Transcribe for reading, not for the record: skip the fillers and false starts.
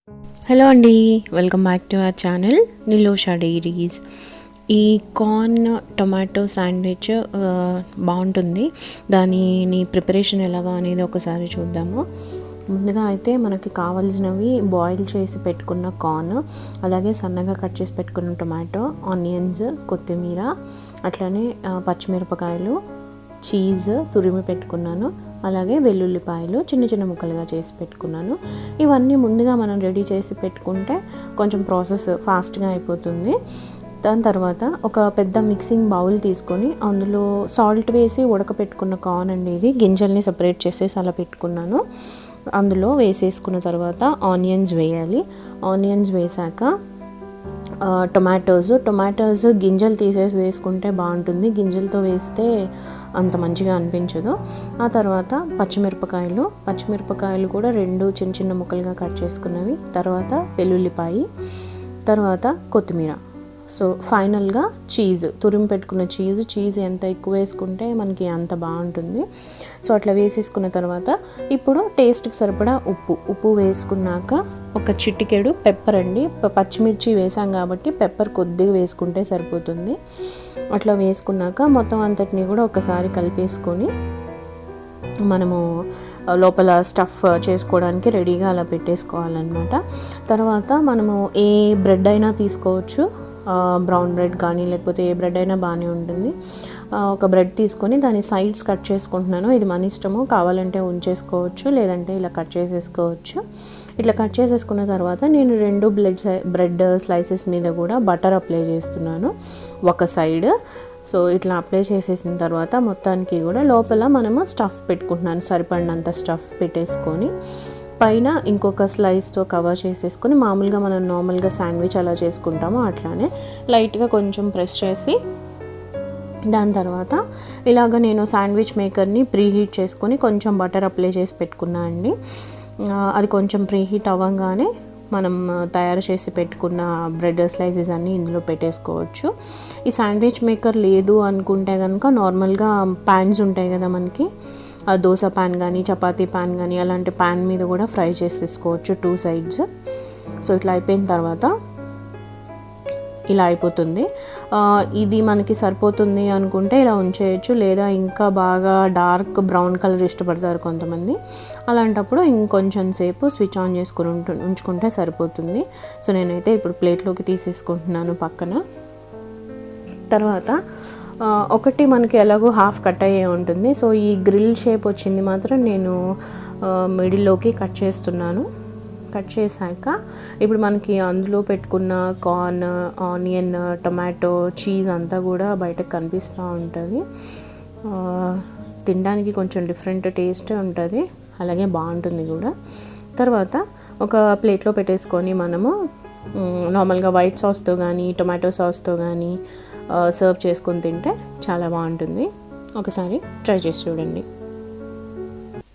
Hello అండి, welcome back to our channel Nilosha diaries. ఈ corn tomato sandwich బాగుంటుంది. దాని ప్రిపరేషన్ ఎలాగా అనేది ఒకసారి చూద్దాము. ముందుగా అయితే మనకి కావాల్సినవి బాయిల్ చేసి పెట్టుకున్న కార్న్, అలాగే సన్నగా కట్ చేసి పెట్టుకున్న టొమాటో, ఆనియన్స్, కొత్తిమీర, అట్లనే పచ్చిమిరపకాయలు, చీజ్ తురిమి పెట్టుకున్నాను, అలాగే వెల్లుల్లిపాయలు చిన్న చిన్న ముక్కలుగా చేసి పెట్టుకున్నాను. ఇవన్నీ ముందుగా మనం రెడీ చేసి పెట్టుకుంటే కొంచెం ప్రాసెస్ ఫాస్ట్గా అయిపోతుంది. దాని తర్వాత ఒక పెద్ద మిక్సింగ్ బౌల్ తీసుకొని అందులో సాల్ట్ వేసి ఉడకపెట్టుకున్న కార్న్ అండి, ఇది గింజల్ని సపరేట్ చేసేసి అలా పెట్టుకున్నాను. అందులో వేసేసుకున్న తర్వాత ఆనియన్స్ వేయాలి. ఆనియన్స్ వేసాక టొమాటోస్ గింజలు తీసేసి వేసుకుంటే బాగుంటుంది, గింజలతో వేస్తే అంత మంచిగా అనిపించదు. ఆ తర్వాత పచ్చిమిరపకాయలు కూడా 2 చిన్న చిన్న ముక్కలుగా కట్ చేసుకున్నవి, తర్వాత వెల్లుల్లిపాయి, తర్వాత కొత్తిమీర. సో ఫైనల్గా తురిమి పెట్టుకున్న చీజ్ ఎంత ఎక్కువ వేసుకుంటే మనకి అంత బాగుంటుంది. సో అట్లా వేసేసుకున్న తర్వాత ఇప్పుడు టేస్ట్కి సరిపడా ఉప్పు వేసుకున్నాక ఒక చిటికెడు పెప్పర్ అండి, పచ్చిమిర్చి వేసాం కాబట్టి పెప్పర్ కొద్దిగా వేసుకుంటే సరిపోతుంది. అట్లా వేసుకున్నాక మొత్తం అంతటిని కూడా ఒకసారి కలిపేసుకొని మనము లోపల స్టఫ్ చేసుకోవడానికి రెడీగా అలా పెట్టేసుకోవాలన్నమాట. తర్వాత మనము ఏ బ్రెడ్ అయినా తీసుకోవచ్చు, బ్రౌన్ బ్రెడ్ కానీ లేకపోతే ఏ బ్రెడ్ అయినా బాగానే ఉంటుంది. ఒక బ్రెడ్ తీసుకొని దాని సైడ్స్ కట్ చేసుకుంటున్నాను. ఇది మన ఇష్టము, కావాలంటే ఉంచేసుకోవచ్చు, లేదంటే ఇలా కట్ చేసేసుకోవచ్చు. ఇట్లా కట్ చేసేసుకున్న తర్వాత నేను 2 బ్రెడ్ స్లైసెస్ మీద కూడా బటర్ అప్లై చేస్తున్నాను ఒక సైడ్. సో ఇట్లా అప్లై చేసేసిన తర్వాత మొత్తానికి కూడా లోపల మనము స్టఫ్ పెట్టుకుంటున్నాను, సరిపడినంత స్టఫ్ పెట్టేసుకొని పైన ఇంకొక స్లైస్తో కవర్ చేసేసుకొని మామూలుగా మనం నార్మల్గా శాండ్విచ్ అలా చేసుకుంటామో అట్లానే లైట్గా కొంచెం ప్రెస్ చేసి, దాని తర్వాత ఇలాగ నేను శాండ్విచ్ మేకర్ని ప్రీహీట్ చేసుకొని కొంచెం బటర్ అప్లై చేసి పెట్టుకున్నా అండి. అది కొంచెం ప్రీహీట్ అవ్వగానే మనం తయారు చేసి పెట్టుకున్న బ్రెడ్ స్లైసెస్ అన్నీ ఇందులో పెట్టేసుకోవచ్చు. ఈ శాండ్విచ్ మేకర్ లేదు అనుకుంటే కనుక నార్మల్గా ప్యాన్స్ ఉంటాయి కదా మనకి, దోశ ప్యాన్ కానీ చపాతీ ప్యాన్ కానీ అలాంటి ప్యాన్ మీద కూడా ఫ్రై చేసేసుకోవచ్చు 2 సైడ్స్. సో ఇట్లా అయిపోయిన తర్వాత ఇలా అయిపోతుంది. ఇది మనకి సరిపోతుంది అనుకుంటే ఇలా ఉంచేయచ్చు, లేదా ఇంకా బాగా డార్క్ బ్రౌన్ కలర్ ఇష్టపడతారు కొంతమంది, అలాంటప్పుడు ఇంకొంచెం సేపు స్విచ్ ఆన్ చేసుకుని ఉంచుకుంటే సరిపోతుంది. సో నేనైతే ఇప్పుడు ప్లేట్లోకి తీసేసుకుంటున్నాను పక్కన. తర్వాత ఒకటి మనకి ఎలాగో హాఫ్ కట్ అయ్యే ఉంటుంది. సో ఈ గ్రిల్ షేప్ వచ్చింది మాత్రం నేను మిడిల్లోకి కట్ చేస్తున్నాను. కట్ చేశాక ఇప్పుడు మనకి అందులో పెట్టుకున్న కార్న్, ఆనియన్, టొమాటో, చీజ్ అంతా కూడా బయటకు కనిపిస్తూ ఉంటుంది. తినడానికి కొంచెం డిఫరెంట్ టేస్ట్ ఉంటుంది, అలాగే బాగుంటుంది కూడా. తర్వాత ఒక ప్లేట్లో పెట్టేసుకొని మనము నార్మల్గా వైట్ సాస్తో కానీ టొమాటో సాస్తో కానీ సర్వ్ చేసుకొని తింటే చాలా బాగుంటుంది. ఒకసారి ట్రై చేసి చూడండి.